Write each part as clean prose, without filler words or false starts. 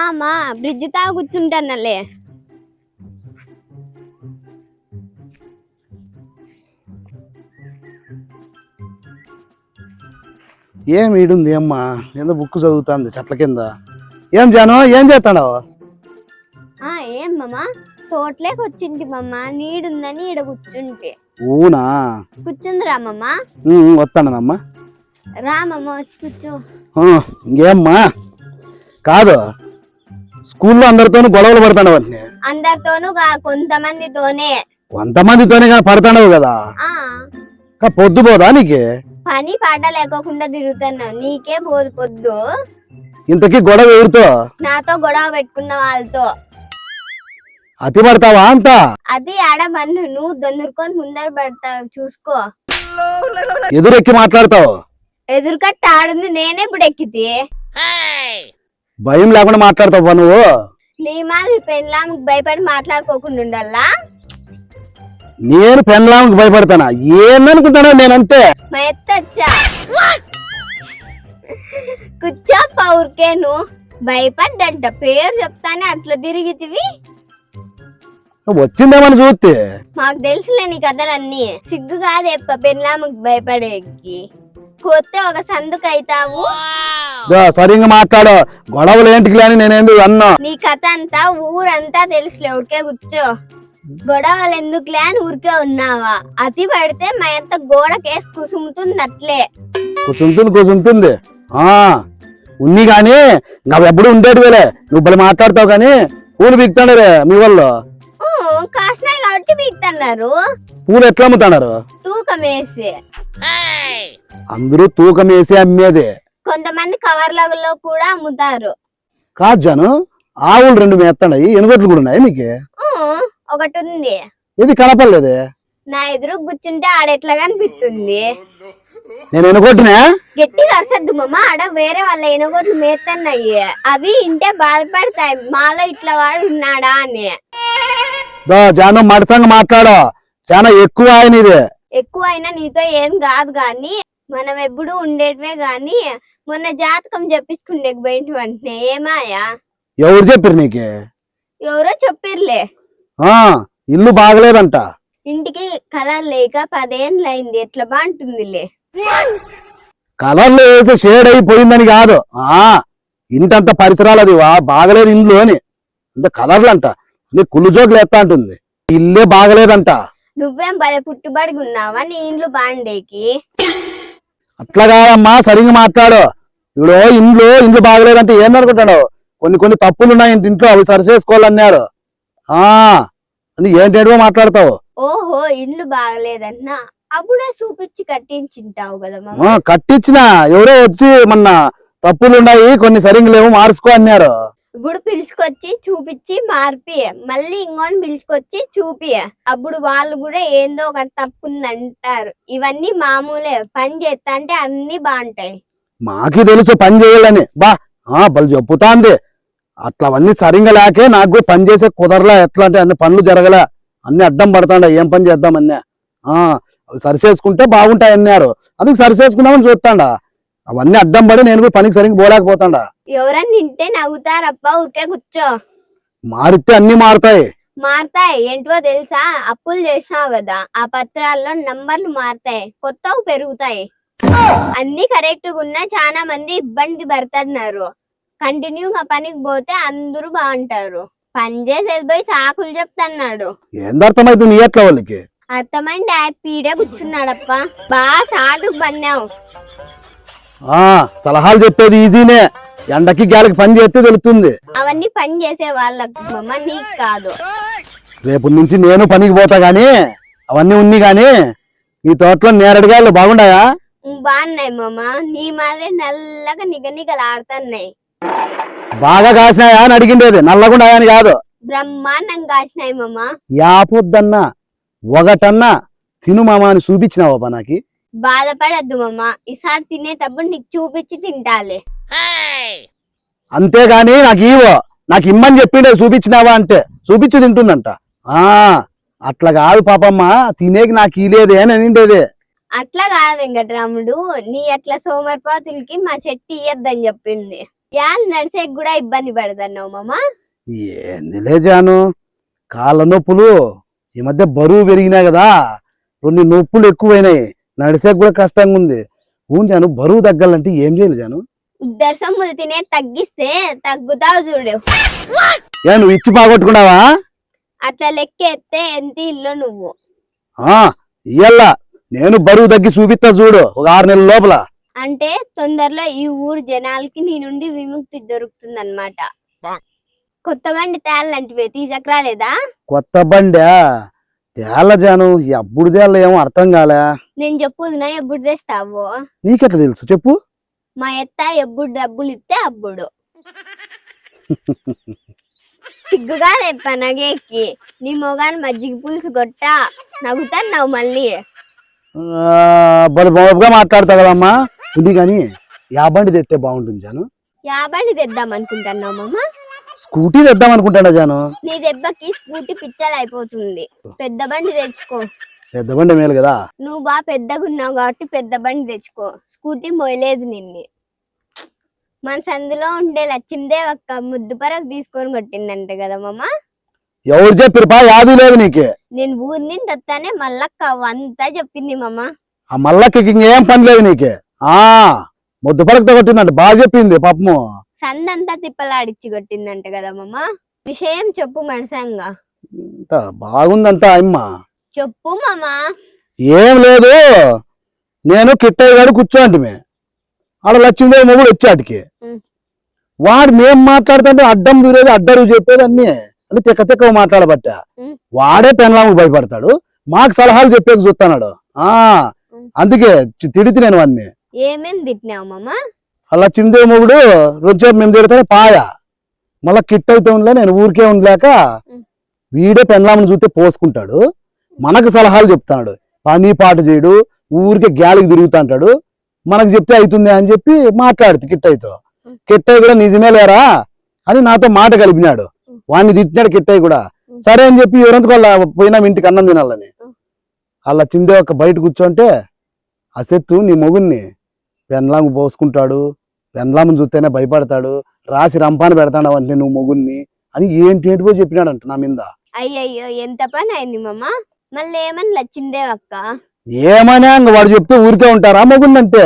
అమ్మా బ్రిడ్జ్ తా కూర్చుంటానలే. ఏం ఈడుంది అమ్మా ఏదో బుక్ చదువుతుంది చెట్ల కింద. ఏం జాను ఏం చేస్తాడావు? ఏం మామా తోటలేకి వచ్చింటి మమ్మ, నీడుందని ఈడ కూర్చుంటే. ఊనా కూర్చుంది రామమ్మా. వస్తానమ్మా. రామమ్మ వచ్చి కూర్చో. ఇంకేమ్మా కాదు, స్కూల్లో అందరితోనూ గొడవలు పడతాడు. అందరితోనూ కొంతమందితోనే. కొంతమందితోనే కానీ పడతాడవు కదా, పొద్దు పోదా నీకు? పని పాట లేకోకుండా తిరుగుతున్నావు, నీకే పోదు పొద్దు. ఇంతకీ గొడవ ఎవరితో? నాతో గొడవ పెట్టుకున్న వాళ్ళతో. అతి పడతావా అంత? అది ఆడమన్ను, నువ్వు దొందురుకొని ముందర పడతావు చూసుకో. ఎదురెక్కి మాట్లాడతావు? ఎదురుకట్ట ఆడుంది, నేనే ఇప్పుడు ఎక్కితే. భయం లేకుండా మాట్లాడతావా నువ్వు? నీ మాది పెళ్ళాంకి భయపడి మాట్లాడుకోకుండా ఉండాలా? నేను పెళ్ళాంకి భయపడతానా? ఏందనుకుంటానా నేనంటే? మా ఎత్తొచ్చా కూర్చోప్ప ఊరికే. నువ్వు భయపడ్డంట పేరు చెప్తానే అట్లా తిరిగితివి. వచ్చిందేమని చూస్తే మాకు తెలుసులే నీ కథలన్నీ. సిగ్గు కాదు ఎప్ప పెళ్ళాంకి భయపడేకి. కొత్త ఒక సందుకు అయితావు. సరిగ్గా మాట్లాడు, గొడవలు ఏంటికి లేని నేనేందు అన్నా. నీ కథ అంతా ఊరంతా తెలుసులే, ఊరికే కూర్చో. గొడవలు ఎందుకులే అని ఊరికే ఉన్నావా? అతి పడితే మా ఎంత గోడకేసి కుసుముతుంది అట్లే. కుసుంటుంది ఉన్ని గాని ఎప్పుడు ఉండేటి వేలే. నువ్వు బలి మాట్లాడతావు కానీ పూలు బిగుతాడరే మీ వాళ్ళు. కాసినాయి కాబట్టి బిగుతున్నారు. పూలు ఎట్లా అమ్ముతున్నారు? తూకం వేసి. అందరూ తూకం వేసి అమ్మేది. కొంతమంది కవర్లలో కూడా అమ్ముతారు. కాదు జాను, ఆవులు 2 మేస్తాయి, ఎనుగొట్లు కూడా ఉన్నాయి మీకు? ఒకటి ఉంది. ఇది కనపడలేదే. నా ఎదురు కూర్చుంటే ఆడెట్లా కనిపిస్తుంది. నేను ఎనుగొట్టినా? గట్టిగా అరసద్దు మామ, ఆడ వేరే వాళ్ళ ఎనుగొట్లు మేస్తున్నాయి. అవి ఇంటే బాధపడతాయి, మాలో ఇట్లా వాడు ఉన్నాడా అని. జాను మడసంగా మాట్లాడు, చాలా ఎక్కువ ఆయన. ఇది ఎక్కువ అయినా నీతో ఏం కాదు గాని, మనం ఎప్పుడు ఉండేటివే గాని మొన్న జాతకం చెప్పించుకుండే బయట వెంటనే ఏమాయా? ఎవరు చెప్పారు నీకు? ఎవరో చెప్పిర్లే. ఇల్లు బాగలేదంట. ఇంటికి కలర్ లేక 10 ఏళ్ళు అయింది, ఎట్లా బాగుంటుందిలే. కలర్లు వేసి షేడ్ అయిపోయిందని కాదు, ఇంటంత పరిసరాలు అది బాగలేదు ఇండ్లు అని. అంత కలర్లు అంట, కుళ్ళు జోకులు ఎత్తా అంటుంది. ఇల్లే బాగలేదంట. నువ్వేం భలే పుట్టుబడిగా ఉన్నావా నీ ఇండ్లు బాండేకి? అట్లా కాదమ్మా, సరిగ్గా మాట్లాడు. ఇప్పుడు ఇండ్లు బాగలేదంటే ఏందనుకుంటాడు? కొన్ని తప్పులు ఉన్నాయి ఇంట్లో, అవి సరి చేసుకోవాలన్నారు. అని ఏంటేటో మాట్లాడతావు. ఓహో, ఇల్లు బాగలేదన్నా అప్పుడే చూపించి కట్టించింటావు కదా. కట్టించిన ఎవరో వచ్చి మొన్న తప్పులు ఉన్నాయి, కొన్ని సరిగ్గా లేవు, మార్చుకో అన్నారు. ఇప్పుడు పిలుచుకొచ్చి చూపించి మార్పి, మళ్ళీ ఇంకోని పిలుచుకొచ్చి చూపి, అప్పుడు వాళ్ళు కూడా ఏందో ఒకటి తప్పుందంటారు. ఇవన్నీ మామూలే, పని చేస్తా అంటే అన్ని బాగుంటాయి. మాకి తెలుసు పని చేయాలని, బలు చెప్పుతాంది. అట్లవన్నీ సరిగ్గా లేకే నాకు కూడా పని చేసే కుదరలా. ఎట్లా అంటే అన్ని పనులు జరగలే, అన్ని అడ్డం పడతాండ. ఏం పని చేద్దామన్నా అవి సరి చేసుకుంటే బాగుంటాయి అన్నారు. అందుకు సరి చేసుకుందామని చూస్తాండా. అవన్నీ అడ్డం పడి నేను కూడా పనికి సరిగ్గా పోలేకపోతాండా. ఎవరన్నా నింటే నవ్వుతారప్ప, ఊరికే కూర్చో. మారితే అన్ని మారుతాయి. ఏంటో తెలుసా? అప్పులు చేసినావు కదా, ఆ పత్రాల్లో నంబర్లు మారుతాయి, కొత్తవి పెరుగుతాయి. అన్ని కరెక్ట్ గా ఉన్నా చాలా మంది ఇబ్బంది పడుతున్నారు. కంటిన్యూగా పనికి పోతే అందరూ బాగుంటారు. పని చేసేది పోయి సాకులు చెప్తున్నాడు. ఏందర్థమైతే నీ ఎట్లా వాళ్ళకి? అర్థమైంది, హ్యాపీడే కూర్చున్నాడప్ప. బాగా సాటుకు పన్నావు. సలహాలు చెప్పేది ఈజీనే, ఎండకి గాలికి పని చేస్తే తెలుస్తుంది. అవన్నీ పని చేసే వాళ్ళకు మామ, నీకు కాదు. రేపు నుంచి నేను పనికి పోతా గాని అవన్నీ ఉన్ని గాని ఈ తోటలో నేరడిగాయలు బాగుండాయా? బాగున్నాయి మామ, నీ మాదే నల్లగా నిగనిగలాడుతున్నాయి. బాగా కాసినాయా అని అడిగిండేది, నల్లగుండాయా అని కాదు. బ్రహ్మాండంగా కాసినాయి మామ. యాపొద్దన్నా ఒకటన్నా తిను మామ అని చూపించినావా నాకి? బాధపడద్దు మామ, ఈసారి తినేటప్పుడు నీకు చూపించి తింటాలే. అంతేగాని నాకు ఇమ్మని చెప్పిండే చూపించినావా అంటే చూపించి తింటుందంట. అట్లా కాదు పాపమ్మ, తినేకి నాకు ఇలేదే అని అనిండేది. అట్లా కాదు వెంకటరాముడు, నీ అట్లా సోమరిపోతులకి మా చెట్టు ఇయ్యద్దని చెప్పింది. యాళ్ళు నడిచేకి కూడా ఇబ్బంది పడుతున్నావు మామ. ఏందిలే జాను, కాళ్ళ నొప్పులు ఈ మధ్య బరువు పెరిగినాయి కదా, కొన్ని నొప్పులు ఎక్కువైనాయి, నడిసేకి కూడా కష్టంగా ఉంది. ఊను జాను, బరువు తగ్గాలంటే ఏం చేయాలి జాను? ఉద్దరసమ్ములు తినే తగ్గిస్తే తగ్గుతావు చూడు. నువ్వు ఇచ్చి బాగొట్టుకున్నావా? అట్లా లెక్కెత్తే ఎంత ఇల్లు నువ్వు. ఇయ్యల్లా నేను బరువు తగ్గి చూపిస్తా చూడు, ఒక 6 నెలల లోపల. అంటే తొందరలో ఈ ఊరు జనాలకి నీ నుండి విముక్తి దొరుకుతుందన్నమాట. కొత్త బండి తేళ్ళంటివే తీసకరాలేదా? కొత్త బండి తేళ్ళ జాను, ఎప్పుడు తేళ్ళ ఏమో అర్థం కాలే. నేను చెప్పుదునా ఎప్పుడు తెస్తావు? నీకెట్లా తెలుసు చెప్పు? మా ఎత్త ఎప్పుడు డబ్బులు ఇస్తే అప్పుడు. సిగ్గుగా పనగేకి నీ మొగాన్ని మజ్జిగ పులుసు కొట్ట నవ్వుతావు మళ్ళీ. బలి బాబుగా మాట్లాడతావు కదమ్మా. ఉంది కానీ యా బండి తెస్తే బాగుంటుంది జాను? యా బండి తెద్దాం అనుకుంటున్నావు మామ? స్కూటీ తెద్దాం అనుకుంటాడా జాను? నీ దెబ్బకి స్కూటీ పిచ్చలు అయిపోతుంది, పెద్ద బండి తెచ్చుకో. పెద్ద బండి మేలు కదా. నువ్వు బాగా పెద్దగా ఉన్నావు కాబట్టి పెద్ద బండి తెచ్చుకో, స్కూటీ మోయలేదు నిన్ను. మన సందులో ఉండే లక్ష్మీదేవి అక్క ముద్దు పరకు తీసుకొని కొట్టిందంట కదా మామ. ఎవరు చెప్పిరుపా? యాది లేదు నీకే. నేను ఊరి నుండి వస్తానే మల్లక్క అంతా చెప్పింది మామ. ఆ మల్లకి ఇంకేం పని లేదు నీకే. ముద్దు పరకతో కొట్టిందంట, బాగా చెప్పింది పాపము. సందంతా తిప్పలాడిచ్చి కొట్టిందంట కదా మామ. విషయం చెప్పు మనసంగా. బాగుందంతా అమ్మ. చెప్పు మామ. ఏం లేదు, నేను కిట్టయ్య గారు కూర్చోంటిమే, ఆడ లక్ష్మీదేవి మొగుడు వచ్చాటికి. వాడు మేం మాట్లాడుతుంటే అడ్డం దూరేది అడ్డరు చెప్పేది అన్ని అని తెక్క తెక్క మాట్లాడబట్ట. వాడే పెన్లాము భయపడతాడు, మాకు సలహాలు చెప్పేది చూస్తున్నాడు. అందుకే తిడితే నేను వాడిని. ఏమేం తిట్టినావు మామ? అలా లక్ష్మీదేవి మొగుడు రోజు మేము తిడతానే పాయ, మళ్ళా కిట్టయితే ఉండలే, నేను ఊరికే ఉండలేక వీడే పెన్లామును చూస్తే పోసుకుంటాడు, మనకు సలహాలు చెప్తాడు, పని పాట చేయడు, ఊరికే గ్యాలికి తిరుగుతా అంటాడు. మనకు చెప్తే అవుతుంది అని చెప్పి మాట్లాడుతు కిట్టయ్యతో. కిట్టయ్య కూడా నిజమే లేరా అని నాతో మాట కలిపినాడు, వాడిని తిట్టినాడు కిట్టయ్య కూడా. సరే అని చెప్పి ఎవరంతకోళ్ళ పోయినాం ఇంటికి అన్నం తినాలని. అలా చిందే ఒక బయట కూర్చోంటే అసెత్తు నీ మొగుణ్ణి పెన్లాము పోసుకుంటాడు, పెన్లామును చూస్తేనే భయపడతాడు, రాసి రంపాన పెడతాడు అంటే నువ్వు మొగుణ్ణి అని ఏంటేంటివో చెప్పినాడంట నా మీద. అయ్యయ్యో ఎంత పని అయింది మామ. మళ్ళీ ఏమని లక్ష్మీదేవి అక్క? ఏమనే వాడు చెప్తే ఊరికే ఉంటారా మొగుణ్ణి అంటే?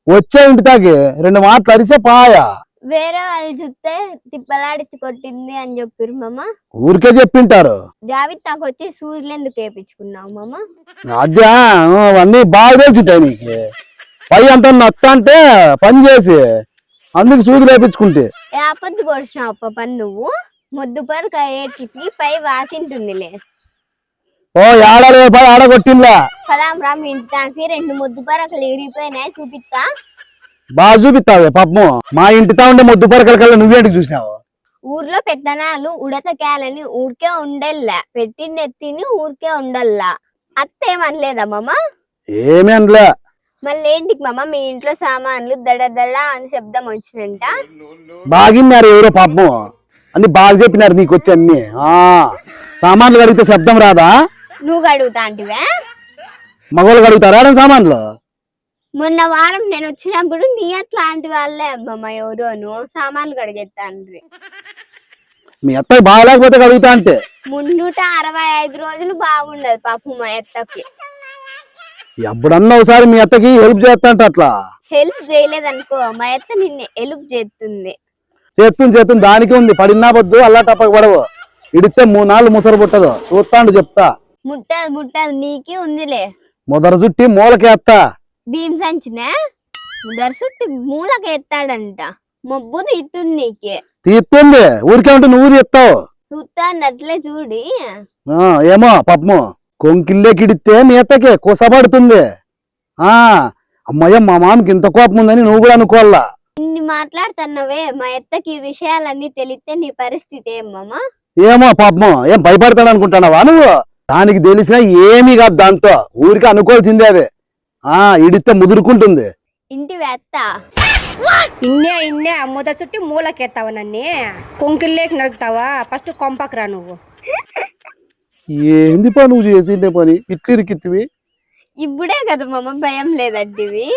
వచ్చే ఇంటి తాకి 2 మాటలు అరిసే పాయా. వేరే వాళ్ళు చూస్తే తిప్పలాడిచ్చి కొట్టింది అని చెప్పారు మామ. ఊరికే చెప్పింటారు. జావిద్ నాకు వచ్చి సూర్యులు ఎందుకు వేపించుకున్నావు మామ? అదే అవన్నీ బాగా తెలిసింటాయి నీకు. పై అంతా నత్త అంటే పని చేసి అందుకు సూదులు వేపించుకుంటే ఆపద్దు కొడిచినావు పని నువ్వు. ముద్దు పరకు అయ్యేటికి పై వాసింటుందిలే. ఏడాలి ఆడ కొట్టిందా? పదాం రా మీ ఇంటి తాకి 2 ముద్దు పరకలు ఎగిరిపోయినాయి చూపిస్తా. బాగా చూపిస్తావే పాపము. మా ఇంటితో ఉండే ముద్దు పరకల కల్లా నువ్వేంటికి చూసినావు? ఊర్లో పెద్దనాలు ఉడతకాలని ఊరికే ఉండల్లా, పెట్టిండి ఎత్తిని ఊరికే ఉండల్లా. అత్త ఏమనలేదా మామ? ఏమీ అనలే. మళ్ళీ ఏంటికి మామ మీ ఇంట్లో సామాన్లు దడ దడ అని శబ్దం వచ్చినంట? బాగిన్నారు ఎవరో పాపము, అన్ని బాగా చెప్పినారు నీకు వచ్చి అన్ని. సామాన్లు కడిగితే శబ్దం రాదా? నువ్వు కడుగుతా అంటివే? మగవాళ్ళు కడుగుతారా సామాన్లు? మొన్న వారం నేను వచ్చినప్పుడు నీ అట్లాంటి వాళ్ళే అమ్మమ్మ ఎవరోను సామాన్లు కడిగేస్తాండ్రి. మీ అత్తకి బాగాలేకపోతే కడుగుతా అంటే 365 రోజులు బాగుండదు పాపం మా అత్తకి. ఎప్పుడన్నా ఒకసారి మీ అత్తకి హెల్ప్ చేస్తా అంటే అట్లా హెల్ప్ చేయలేదనుకో మా అత్త నిన్ను హెల్ప్ చేస్తుంది. చేస్తుంది దానికి ఉంది. పడినా పొద్దు అల్లా టప్పకి పడవు, ఇడితే 3 నాళ్ళు ముసరు పుట్టదు. చూస్తాండు చెప్తా. ముట్టదు నీకే ఉందిలే. మొదర చుట్టి మూలకేస్తా. భీమ్ సంచినే ముదర చుట్టి మూలకేస్తాడంట. మబ్బు తీస్తుంది నీకే. తీస్తుంది ఊరికే ఉంటే నువ్వు తీస్తావు. చూస్తానట్లే చూడి. ఏమో పాపము కొంకిల్లే కిడితే మీ అత్తకే కుసపడుతుంది. అమ్మయ్య మా మామకి ఇంత కోపం ఉందని నువ్వు కూడా అనుకోవాలా. ఇన్ని మాట్లాడుతున్నావే, మా అత్తకి ఈ విషయాలన్నీ తెలిస్తే నీ పరిస్థితి ఏమమ్మా? ఏమో పాపము ఏం భయపడతాడు అనుకుంటున్నావా నువ్వు? దానికి తెలిసినా ఏమీ కాదు, దాంతో ఊరికి అనుకోవాల్సిందే అదే. ఇడితే ముదురుకుంటుంది. ఇంటి వేత్త ఇన్నే ముద చుట్టి మూలకెత్తావా? నన్ను కొంకిల్లేకి నడుపుతావా? ఫస్ట్ కొంపకరా నువ్వు. ఏంది పా నువ్వు చేసిండే పని ఇట్లిరికిత్తివి? ఇప్పుడే కదా మమ్మ భయం లేదంటివి.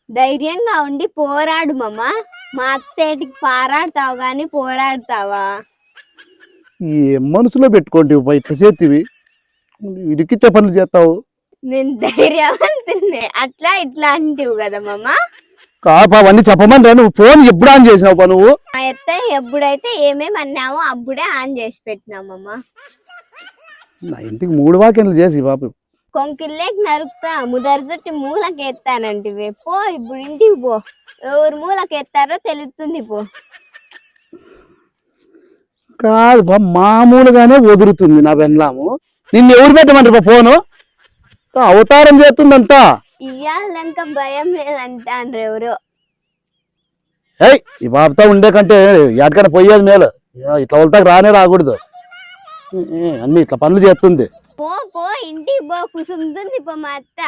ధైర్యంగా ఉండి పోరాడు మమ్మ. మా అత్తేటికి పారాడతావు గాని పోరాడతావా? ఏం మనసులో పెట్టుకోండి ఇట్లా చేతివి ఇరికిచ్చే పనులు చేస్తావు. నేను ధైర్యవంతున్నే, అట్లా ఇట్లా అంటివు కదా మామ. కాపా అవన్నీ చెప్పమంటే నువ్వు ఫోన్ ఎప్పుడు ఆన్ చేసినావు నువ్వు? మా అత్త ఎప్పుడైతే ఏమేమి అన్నావో అప్పుడే ఆన్ చేసి పెట్టినామమ్మ. నా ఇంటికి 3 వాక్యాలు చేసి బాబు కొంకిల్లేకి నరుకుతా ముదరు చుట్టి మూలకెత్తానంటివి. పో ఇప్పుడు ఇంటికి పో, ఎవరు మూలకెత్తారో తెలుస్తుంది పో. కాదు బా, మామూలుగానే వదులుతుంది నా బెండ్లాము. నిన్ను ఎవరు పెట్టమంటారు ఫోను? అవతారం చేస్తుందంతా. ఇయ్యాలంక భయం లేదంటాండ్రు ఎవరు. ఏయ్ ఈ బాబుతో ఉండే కంటే ఎక్కడికైనా పోయేది మేలు. ఇట్లా వెళ్తాక రానే రాకూడదు. అన్ని ఇట్లా పనులు చేస్తుంది. పో పో ఇంటికి పో, కుసుంటుంది పో మా అత్త.